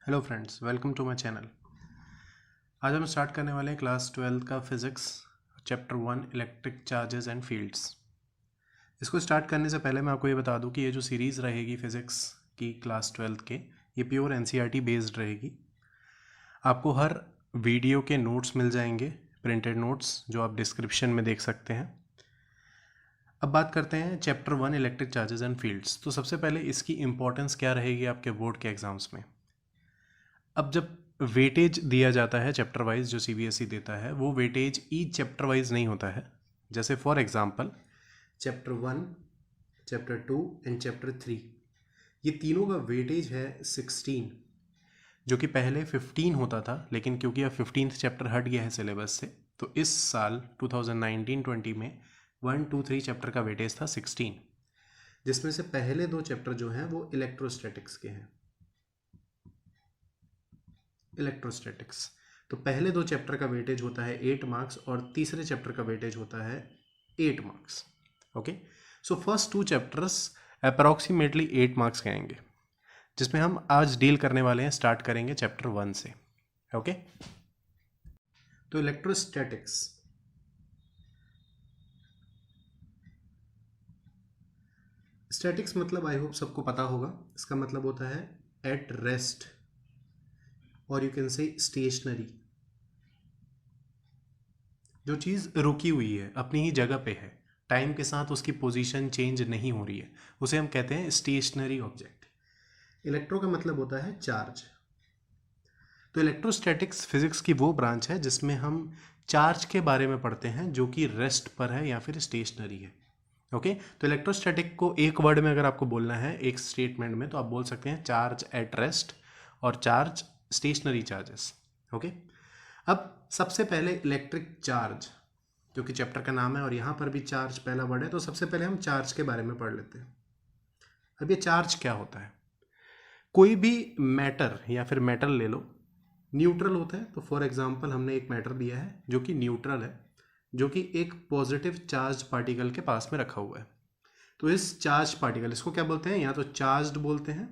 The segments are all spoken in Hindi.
Hello friends, welcome to my channel. आज हम स्टार्ट करने वाले हैं क्लास 12 का physics chapter 1 electric charges and fields. इसको स्टार्ट करने से पहले मैं आपको ये बता दूं कि ये जो सीरीज़ रहेगी फिज़िक्स की क्लास 12 के, ये प्योर एनसीईआरटी बेस्ड रहेगी। आपको हर वीडियो के नोट्स मिल जाएंगे, प्रिंटेड नोट्स, जो आप डिस्क्रिप्शन में देख सकते हैं। अब बात करते हैं chapter 1 electric charges and fields. तो सबसे पहले इसकी इंपॉर्टेंस क्या रहेगी आपके बोर्ड के एग्जाम्स में। अब जब वेटेज दिया जाता है चैप्टर वाइज, जो सीबीएसई देता है, वो वेटेज ईच चैप्टर वाइज नहीं होता है। जैसे for example chapter 1, chapter 2 and chapter 3, ये तीनों का वेटेज है 16, जो कि पहले 15 होता था, लेकिन क्योंकि अब 15th चैप्टर हट गया है सिलेबस से, तो इस साल 2019-20 में 1, 2, 3 चैप्टर का वेटेज था 16, जिसमें से पहले 2 चैप्टर जो हैं वो इलेक्ट्रोस्टैटिक्स के हैं। इलेक्ट्रोस्टैटिक्स, तो पहले 2 चैप्टर का वेटेज होता है 8 मार्क्स और तीसरे चैप्टर का वेटेज होता है 8 marks. Okay, so first 2 chapters approximately 8 marks के आएंगे, जिसमें हम आज डील करने वाले हैं। स्टार्ट करेंगे चैप्टर 1 से। ओके, तो इलेक्ट्रोस्टैटिक्स, स्टैटिक्स मतलब आई होप सबको पता होगा। इसका मतलब होता है एट रेस्ट, और यू कैन से स्टेशनरी। जो चीज़ रुकी हुई है, अपनी ही जगह पे है, टाइम के साथ उसकी पोजीशन चेंज नहीं हो रही है, उसे हम कहते हैं स्टेशनरी ऑब्जेक्ट। इलेक्ट्रो का मतलब होता है चार्ज। तो इलेक्ट्रोस्टैटिक्स फिजिक्स की वो ब्रांच है जिसमें हम चार्ज के बारे में पढ़ते हैं, जो कि रेस्ट पर है या फिर स्टेशनरी है। ओके, तो इलेक्ट्रोस्टैटिक को एक वर्ड में अगर आपको बोलना है, एक स्टेटमेंट में, तो आप बोल सकते हैं चार्ज एट रेस्ट और चार्ज स्टेशनरी चार्जेस। ओके, अब सबसे पहले इलेक्ट्रिक चार्ज, क्योंकि चैप्टर का नाम है और यहाँ पर भी चार्ज पहला वर्ड है, तो सबसे पहले हम चार्ज के बारे में पढ़ लेते हैं। अब ये चार्ज क्या होता है। कोई भी मैटर या फिर मेटल ले लो, न्यूट्रल होता है। तो फॉर एग्जांपल हमने एक मैटर लिया है जो कि न्यूट्रल है, जो कि एक पॉजिटिव चार्ज पार्टिकल के पास में रखा हुआ है। तो इस चार्ज पार्टिकल, इसको क्या बोलते हैं, या तो चार्ज्ड बोलते हैं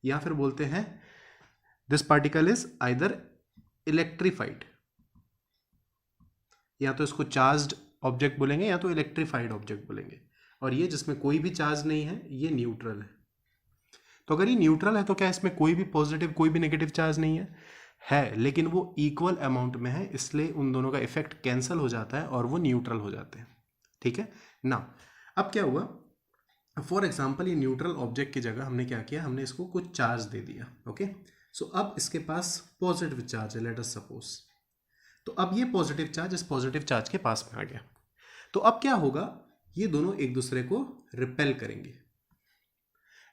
या फिर बोलते हैं this particle is either electrified. या तो इसको चार्ज्ड ऑब्जेक्ट बोलेंगे या तो इलेक्ट्रीफाइड ऑब्जेक्ट बोलेंगे। और ये जिसमें कोई भी चार्ज नहीं है, ये न्यूट्रल है। तो अगर ये न्यूट्रल है तो क्या इसमें कोई भी पॉजिटिव कोई भी नेगेटिव चार्ज नहीं है, लेकिन वो इक्वल अमाउंट में है, इसलिए उन दोनों का इफेक्ट कैंसिल हो जाता है और वो न्यूट्रल हो जाते हैं। ठीक है ना। अब क्या हुआ, फॉर एग्जाम्पल ये न्यूट्रल ऑब्जेक्ट की जगह हमने क्या किया, हमने इसको कुछ चार्ज दे दिया। ओके, सो अब इसके पास पॉजिटिव चार्ज है, लेट अस सपोज। तो अब ये पॉजिटिव चार्ज इस पॉजिटिव चार्ज के पास में आ गया। तो अब क्या होगा, ये दोनों एक दूसरे को रिपेल करेंगे।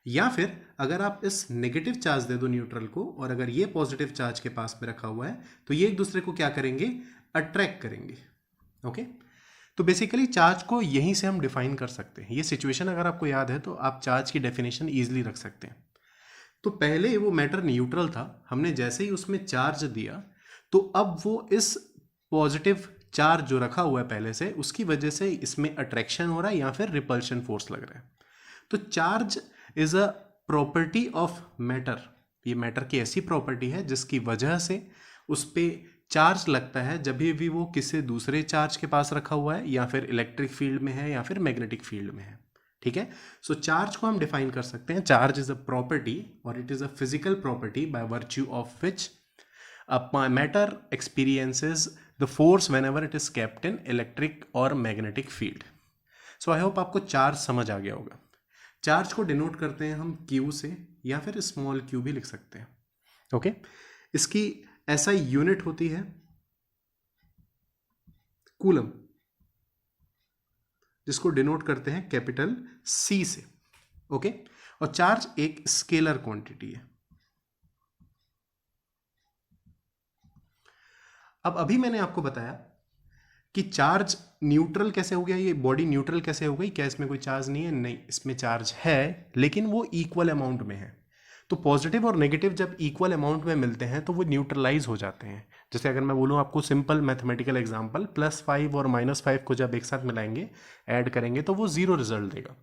या फिर अगर आप इस नेगेटिव चार्ज दे दो न्यूट्रल को, और अगर ये पॉजिटिव चार्ज के पास में रखा हुआ है, तो ये एक दूसरे को क्या करेंगे, अट्रैक्ट करेंगे। ओके, तो बेसिकली चार्ज को यहीं से हम डिफाइन कर सकते हैं। ये सिचुएशन अगर आपको याद है तो आप चार्ज की डेफिनेशन ईजिली रख सकते हैं। तो पहले वो मैटर न्यूट्रल था, हमने जैसे ही उसमें चार्ज दिया, तो अब वो इस पॉजिटिव चार्ज जो रखा हुआ है पहले से, उसकी वजह से इसमें अट्रैक्शन हो रहा है या फिर रिपल्शन फोर्स लग रहा है। तो charge is a property of matter. ये मैटर की ऐसी प्रॉपर्टी है जिसकी वजह से उस पर चार्ज लगता है जब भी वो किसी दूसरे चार्ज के पास रखा हुआ है, या फिर इलेक्ट्रिक फील्ड में है या फिर मैग्नेटिक फील्ड में है। ठीक है, सो चार्ज को हम डिफाइन कर सकते हैं, चार्ज इज अ प्रॉपर्टी और it is a physical property by virtue of which a matter experiences the force whenever it is kept in electric or magnetic field. So I hope आपको चार्ज समझ आ गया होगा। चार्ज को डिनोट करते हैं हम Q से, या फिर स्मॉल q भी लिख सकते हैं। ओके, इसकी SI यूनिट होती है कूलम, जिसको डिनोट करते हैं कैपिटल C से। ओके, और चार्ज एक स्केलर क्वांटिटी है। अब अभी मैंने आपको बताया कि चार्ज न्यूट्रल कैसे हो गया, ये बॉडी न्यूट्रल कैसे हो गई, क्या इसमें कोई चार्ज नहीं है, नहीं, इसमें चार्ज है, लेकिन वो इक्वल अमाउंट में है। तो पॉजिटिव और नेगेटिव जब इक्वल अमाउंट में मिलते हैं तो वो न्यूट्रलाइज हो जाते हैं। जैसे अगर मैं बोलूँ आपको सिंपल मैथमेटिकल एग्जांपल, +5 और -5 को जब एक साथ मिलाएंगे, ऐड करेंगे, तो वो 0 रिजल्ट देगा।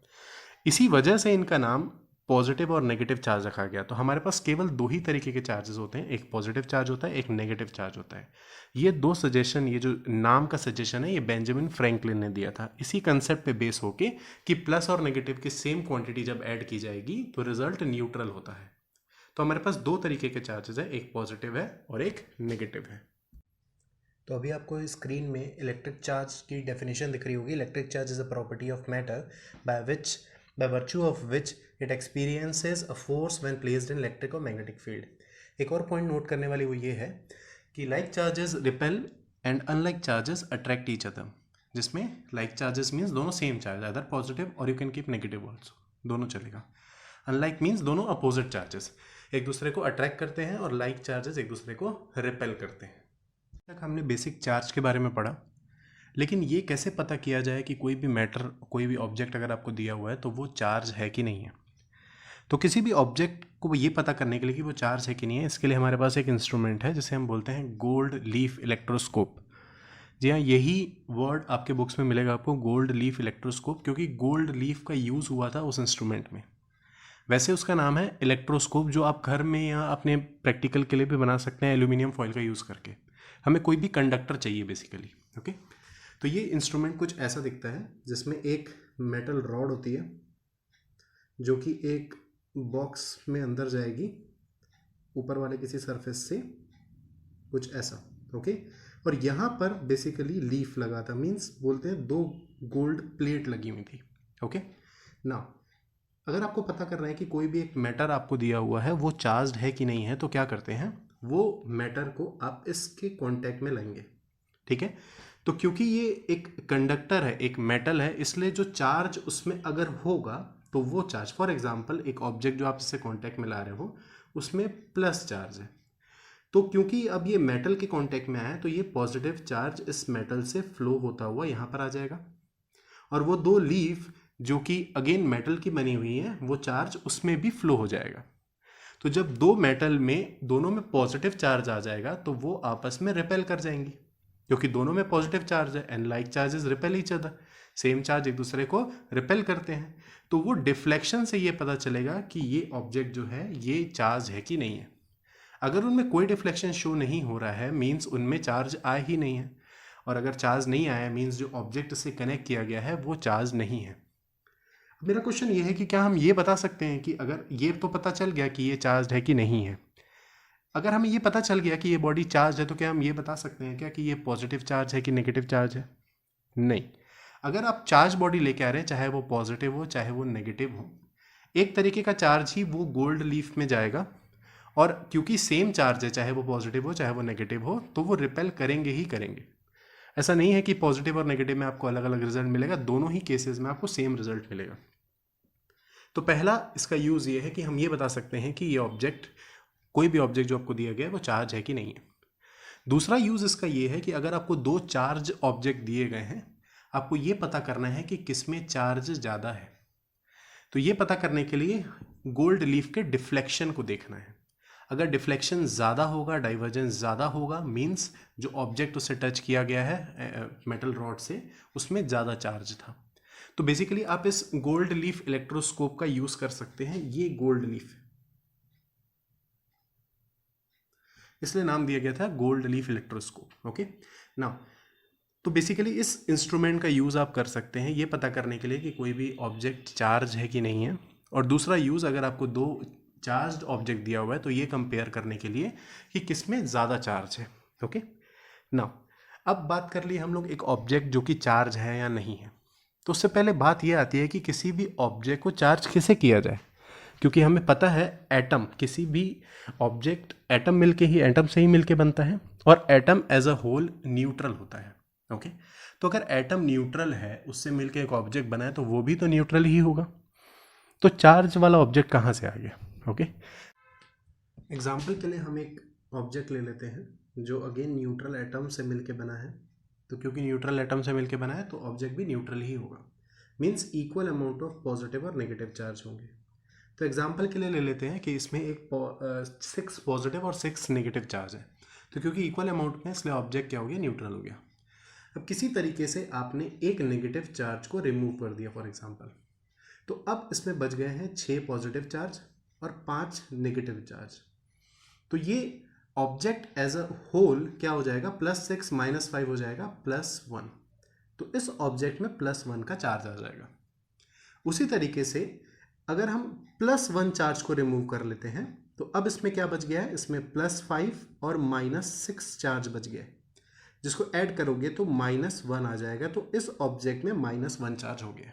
इसी वजह से इनका नाम पॉजिटिव और नेगेटिव चार्ज रखा गया, तो हमारे पास केवल दो ही तरीके के चार्जेस होते हैं, एक पॉजिटिव चार्ज होता है, एक नेगेटिव चार्ज होता है। ये दो सजेशन, ये जो नाम का सजेशन है, ये बेंजामिन फ्रैंकलिन ने दिया था इसी कंसेप्ट पे बेस होके कि प्लस और नेगेटिव की सेम क्वांटिटी जब ऐड की जाएगी तो रिजल्ट न्यूट्रल होता है। तो हमारे पास दो तरीके के चार्जेस है, एक पॉजिटिव है और एक नेगेटिव है। तो अभी आपको स्क्रीन में इलेक्ट्रिक चार्ज की डेफिनेशन दिख रही होगी। Electric charge is a property of matter by virtue of which it experiences a force when placed in electric or magnetic field। एक और पॉइंट नोट करने वाली वो ये है कि like charges repel and unlike charges attract each other, जिसमें लाइक चार्जेस मीन्स दोनों सेम चार्ज, अदर पॉजिटिव और you can keep negative also, दोनों चलेगा। अनलाइक मीन्स दोनों अपोजिट चार्जेस एक दूसरे को अट्रैक्ट करते हैं और लाइक चार्जेस एक दूसरे को रिपेल करते हैं। तक हमने बेसिक चार्ज के बारे में पढ़ा, लेकिन ये कैसे पता किया जाए कि कोई भी मैटर, कोई भी ऑब्जेक्ट अगर आपको दिया हुआ है तो वो चार्ज है कि नहीं है। तो किसी भी ऑब्जेक्ट को ये पता करने के लिए कि वो चार्ज है कि नहीं है, इसके लिए हमारे पास एक इंस्ट्रूमेंट है जिसे हम बोलते हैं गोल्ड लीफ इलेक्ट्रोस्कोप। जी हाँ, यही वर्ड आपके बुक्स में मिलेगा आपको, गोल्ड लीफ इलेक्ट्रोस्कोप, क्योंकि गोल्ड लीफ का यूज़ हुआ था उस इंस्ट्रूमेंट में। वैसे उसका नाम है इलेक्ट्रोस्कोप, जो आप घर में या अपने प्रैक्टिकल के लिए भी बना सकते हैं एल्यूमिनियम फॉइल का यूज़ करके। हमें कोई भी कंडक्टर चाहिए बेसिकली, ओके। तो ये इंस्ट्रूमेंट कुछ ऐसा दिखता है जिसमें एक मेटल रॉड होती है जो कि एक बॉक्स में अंदर जाएगी ऊपर वाले किसी सरफेस से, कुछ ऐसा, ओके। और यहाँ पर बेसिकली लीफ लगा था, मीन्स बोलते हैं दो गोल्ड प्लेट लगी हुई थी, ओके ना। अगर आपको पता करना है कि कोई भी एक मैटर आपको दिया हुआ है वो चार्ज है कि नहीं है, तो क्या करते हैं, वो मैटर को आप इसके कांटेक्ट में लाएंगे, ठीक है। तो क्योंकि ये एक कंडक्टर है, एक मेटल है, इसलिए जो चार्ज उसमें अगर होगा तो वो चार्ज, फॉर एग्जांपल एक ऑब्जेक्ट जो आप इससे कांटेक्ट में ला रहे हो उसमें प्लस चार्ज है, तो क्योंकि अब ये मेटल के कांटेक्ट में आया है तो ये पॉजिटिव चार्ज इस मेटल से फ्लो होता हुआ यहाँ पर आ जाएगा, और वो दो लीफ जो कि अगेन मेटल की बनी हुई है वो चार्ज उसमें भी फ्लो हो जाएगा। तो जब दो मेटल में दोनों में पॉजिटिव चार्ज आ जाएगा तो वो आपस में रिपेल कर जाएंगी, क्योंकि दोनों में पॉजिटिव चार्ज है, and like charges repel each other, same charge एक दूसरे को रिपेल करते हैं। तो वो डिफ्लेक्शन से ये पता चलेगा कि ये ऑब्जेक्ट जो है ये चार्ज है कि नहीं है। अगर उनमें कोई डिफ्लेक्शन शो नहीं हो रहा है मीन्स उनमें चार्ज आया ही नहीं है, और अगर चार्ज नहीं आया मीन्स जो ऑब्जेक्ट से कनेक्ट किया गया है वो चार्ज नहीं है। मेरा क्वेश्चन ये है कि क्या हम ये बता सकते हैं कि अगर ये तो पता चल गया कि ये चार्ज है कि नहीं है, अगर हमें ये पता चल गया कि ये बॉडी चार्ज है तो क्या हम ये बता सकते हैं क्या कि ये पॉजिटिव चार्ज है कि नेगेटिव चार्ज है? नहीं। अगर आप चार्ज बॉडी लेके आ रहे हैं, चाहे वो पॉजिटिव हो चाहे वो नेगेटिव हो, एक तरीके का चार्ज ही वो गोल्ड लीफ में जाएगा, और क्योंकि सेम चार्ज है, चाहे वो पॉजिटिव हो चाहे वो नेगेटिव हो, तो वो रिपेल करेंगे ही करेंगे। ऐसा नहीं है कि पॉजिटिव और नेगेटिव में आपको अलग अलग रिजल्ट मिलेगा, दोनों ही केसेस में आपको सेम रिजल्ट मिलेगा। तो पहला इसका यूज़ ये है कि हम ये बता सकते हैं कि ये ऑब्जेक्ट, कोई भी ऑब्जेक्ट जो आपको दिया गया है वो चार्ज है कि नहीं है। दूसरा यूज़ इसका ये है कि अगर आपको दो चार्ज ऑब्जेक्ट दिए गए हैं, आपको ये पता करना है कि किसमें चार्ज ज़्यादा है। तो ये पता करने के लिए गोल्ड लीफ के डिफ्लेक्शन को देखना है। अगर डिफ्लेक्शन ज़्यादा होगा, डाइवर्जेंस ज़्यादा होगा, मीन्स जो ऑब्जेक्ट उससे टच किया गया है मेटल रॉड से उसमें ज़्यादा चार्ज था। तो बेसिकली आप इस गोल्ड लीफ इलेक्ट्रोस्कोप का यूज़ कर सकते हैं। ये गोल्ड लीफ, इसलिए नाम दिया गया था गोल्ड लीफ इलेक्ट्रोस्कोप, ओके ना। तो बेसिकली इस इंस्ट्रूमेंट का यूज़ आप कर सकते हैं ये पता करने के लिए कि कोई भी ऑब्जेक्ट चार्ज है कि नहीं है, और दूसरा यूज़ अगर आपको दो चार्ज्ड ऑब्जेक्ट दिया हुआ है तो ये कंपेयर करने के लिए कि किसमें ज़्यादा चार्ज है, ओके ना। अब बात कर ली हम लोग एक ऑब्जेक्ट जो कि चार्ज है या नहीं है, तो उससे पहले बात ये आती है कि किसी भी ऑब्जेक्ट को चार्ज कैसे किया जाए, क्योंकि हमें पता है एटम, किसी भी ऑब्जेक्ट एटम मिलके ही, एटम से ही मिलके बनता है, और atom as a whole neutral होता है, ओके। तो अगर एटम न्यूट्रल है, उससे मिलके एक ऑब्जेक्ट बना है, तो वो भी तो न्यूट्रल ही होगा। तो चार्ज वाला ऑब्जेक्ट कहाँ से आ गया, ओके। एग्जाम्पल के लिए हम एक ऑब्जेक्ट ले लेते हैं जो अगेन न्यूट्रल एटम से मिलके बना है। तो क्योंकि न्यूट्रल एटम से मिलके बना है तो ऑब्जेक्ट भी न्यूट्रल ही होगा, means equal amount of positive और नेगेटिव चार्ज होंगे। तो एग्जाम्पल के लिए ले लेते हैं कि इसमें एक 6 पॉजिटिव और 6 नेगेटिव चार्ज है। तो क्योंकि इक्वल अमाउंट में, इसलिए ऑब्जेक्ट क्या हो गया, न्यूट्रल हो गया। अब किसी तरीके से आपने एक नेगेटिव चार्ज को रिमूव कर दिया, फॉर एग्जांपल तो अब इसमें बच गए हैं 6 पॉजिटिव चार्ज और 5 नेगेटिव चार्ज। तो ये ऑब्जेक्ट एज अ होल क्या हो जाएगा, +6 -5 हो जाएगा +1। तो इस ऑब्जेक्ट में +1 का चार्ज आ जाएगा। उसी तरीके से अगर हम +1 चार्ज को रिमूव कर लेते हैं तो अब इसमें क्या बच गया है, इसमें +5 और -6 चार्ज बच गया है, जिसको ऐड करोगे तो -1 आ जाएगा। तो इस ऑब्जेक्ट में -1 चार्ज हो गया।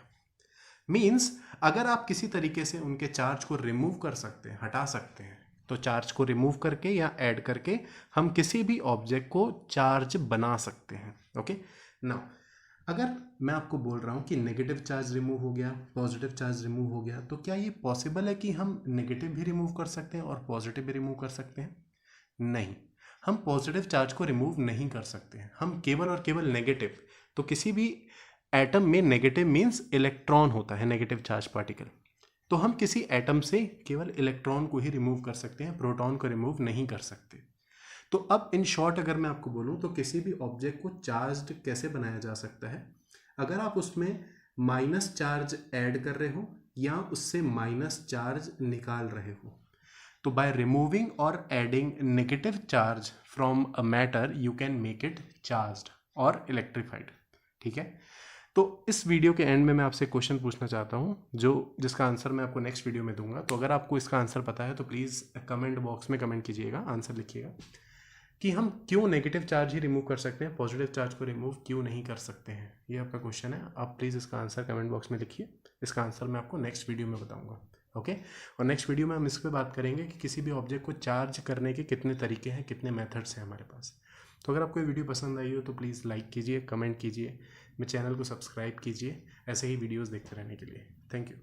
मीन्स अगर आप किसी तरीके से उनके चार्ज को रिमूव कर सकते हैं, हटा सकते हैं, तो चार्ज को रिमूव करके या ऐड करके हम किसी भी ऑब्जेक्ट को चार्ज बना सकते हैं। ओके नाउ, अगर मैं आपको बोल रहा हूँ कि नेगेटिव चार्ज रिमूव हो गया, पॉजिटिव चार्ज रिमूव हो गया, तो क्या ये पॉसिबल है कि हम नेगेटिव भी रिमूव कर सकते हैं और पॉजिटिव भी रिमूव कर सकते हैं? नहीं, हम पॉजिटिव चार्ज को रिमूव नहीं कर सकते हैं, हम केवल और केवल नेगेटिव। तो किसी भी एटम में नेगेटिव मीन्स इलेक्ट्रॉन होता है, नेगेटिव चार्ज पार्टिकल। तो हम किसी एटम से केवल इलेक्ट्रॉन को ही रिमूव कर सकते हैं, प्रोटॉन को रिमूव नहीं कर सकते। तो अब इन शॉर्ट अगर मैं आपको बोलूं तो किसी भी ऑब्जेक्ट को चार्ज्ड कैसे बनाया जा सकता है, अगर आप उसमें माइनस चार्ज ऐड कर रहे हो या उससे माइनस चार्ज निकाल रहे हो। तो बाय रिमूविंग और adding negative charge from a matter you can make it charged और इलेक्ट्रीफाइड। ठीक है, तो इस वीडियो के एंड में मैं आपसे क्वेश्चन पूछना चाहता हूँ जिसका आंसर मैं आपको नेक्स्ट वीडियो में दूंगा। तो अगर आपको इसका आंसर पता है तो प्लीज़ कमेंट बॉक्स में कमेंट कीजिएगा, आंसर लिखिएगा कि हम क्यों नेगेटिव चार्ज ही रिमूव कर सकते हैं, पॉजिटिव चार्ज को रिमूव क्यों नहीं कर सकते हैं। ये आपका क्वेश्चन है, आप प्लीज़ इसका आंसर कमेंट बॉक्स में लिखिए। इसका आंसर मैं आपको नेक्स्ट वीडियो में बताऊँगा। ओके, और नेक्स्ट वीडियो में हम इस पर बात करेंगे कि किसी भी ऑब्जेक्ट को चार्ज करने के कितने तरीके हैं, कितने मेथड्स हैं हमारे पास। तो अगर आपको ये वीडियो पसंद आई हो तो प्लीज़ लाइक कीजिए, कमेंट कीजिए, मेरे चैनल को सब्सक्राइब कीजिए ऐसे ही वीडियोस देखते रहने के लिए। Thank you.